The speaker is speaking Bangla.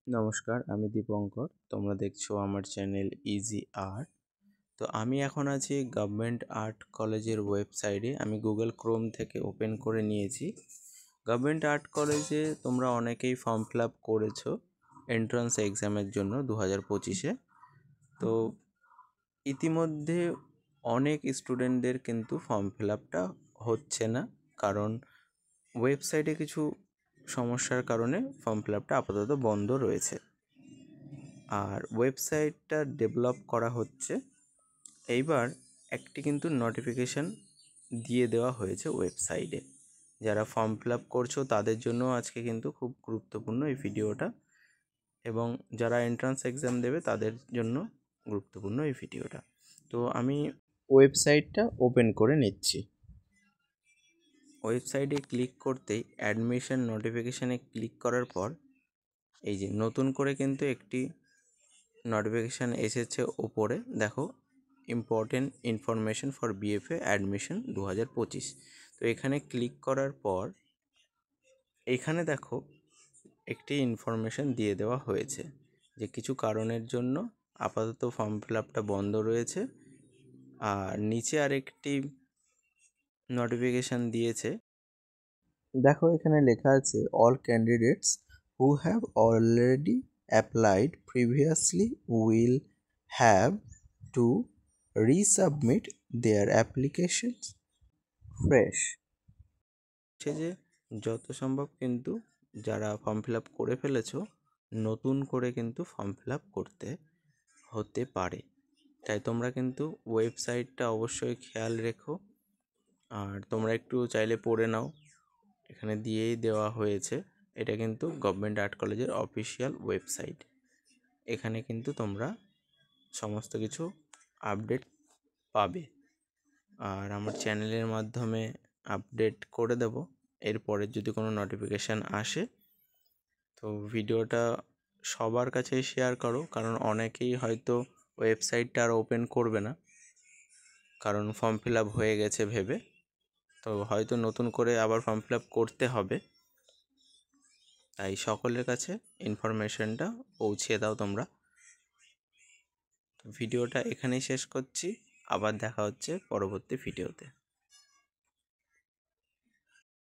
নমস্কার, আমি দীপঙ্কর। তোমরা দেখছো আমার চ্যানেল ইজি আর্ট। তো আমি এখন আছি গভর্নমেন্ট আর্ট কলেজের ওয়েবসাইটে। আমি গুগল ক্রোম থেকে ওপেন করে নিয়েছি। গভর্নমেন্ট আর্ট কলেজে তোমরা অনেকেই ফর্ম ফিল আপ করেছো এন্ট্রান্স এক্সামের জন্য 2025-এ। তো ইতিমধ্যে অনেক স্টুডেন্টদের কিন্তু ফর্ম ফিল আপটা হচ্ছে না, কারণ ওয়েবসাইটে কিছু সমস্যার কারণে ফর্ম ফিল আপটা আপাতত বন্ধ রয়েছে। আর ওয়েবসাইটটা ডেভেলপ করা হচ্ছে। এইবার একটি কিন্তু নোটিফিকেশান দিয়ে দেওয়া হয়েছে ওয়েবসাইটে। যারা ফর্ম ফিল আপ করছো তাদের জন্য আজকে কিন্তু খুব গুরুত্বপূর্ণ এই ভিডিওটা, এবং যারা এন্ট্রান্স এক্সাম দেবে তাদের জন্য গুরুত্বপূর্ণ এই ভিডিওটা। তো আমি ওয়েবসাইটটা ওপেন করে নিচ্ছি। ওয়েবসাইটে ক্লিক করতেই অ্যাডমিশন নোটিফিকেশানে ক্লিক করার পর এই যে নতুন করে কিন্তু একটি নোটিফিকেশান এসেছে ওপরে, দেখো, important information for BFA admission 2025। তো এখানে ক্লিক করার পর এখানে দেখো একটি ইনফরমেশান দিয়ে দেওয়া হয়েছে যে কিছু কারণের জন্য আপাতত ফর্ম ফিল আপটা বন্ধ রয়েছে। আর নিচে আরেকটি নোটিফিকেশান দিয়েছে, দেখো এখানে লেখা আছে all candidates who have already applied previously will have to resubmit their applications fresh। হচ্ছে যে যত সম্ভব কিন্তু যারা ফর্ম ফিল আপ করে ফেলেছো নতুন করে কিন্তু ফর্ম ফিল আপ করতে হতে পারে। তাই তোমরা কিন্তু ওয়েবসাইটটা অবশ্যই খেয়াল রেখো। আর তোমরা একটু চাইলে পড়ে নাও, এখানে দিয়েই দেওয়া হয়েছে। এটা কিন্তু গভর্নমেন্ট আর্ট কলেজের অফিসিয়াল ওয়েবসাইট। এখানে কিন্তু তোমরা সমস্ত কিছু আপডেট পাবে। আর আমার চ্যানেলের মাধ্যমে আপডেট করে দেব এরপরে যদি কোনো নোটিফিকেশান আসে। তো ভিডিওটা সবার কাছেই শেয়ার করো, কারণ অনেকেই হয়তো ওয়েবসাইটটা আর ওপেন করবে না, কারণ ফর্ম ফিল আপ হয়ে গেছে ভেবে। তো হয়তো নতুন করে আবার ফর্ম ফিল আপ করতে হবে। তাই সকলের কাছে ইনফরমেশনটা পৌঁছিয়ে দাও তোমরা। ভিডিওটা এখানেই শেষ করছি, আবার দেখা হচ্ছে পরবর্তী ভিডিওতে।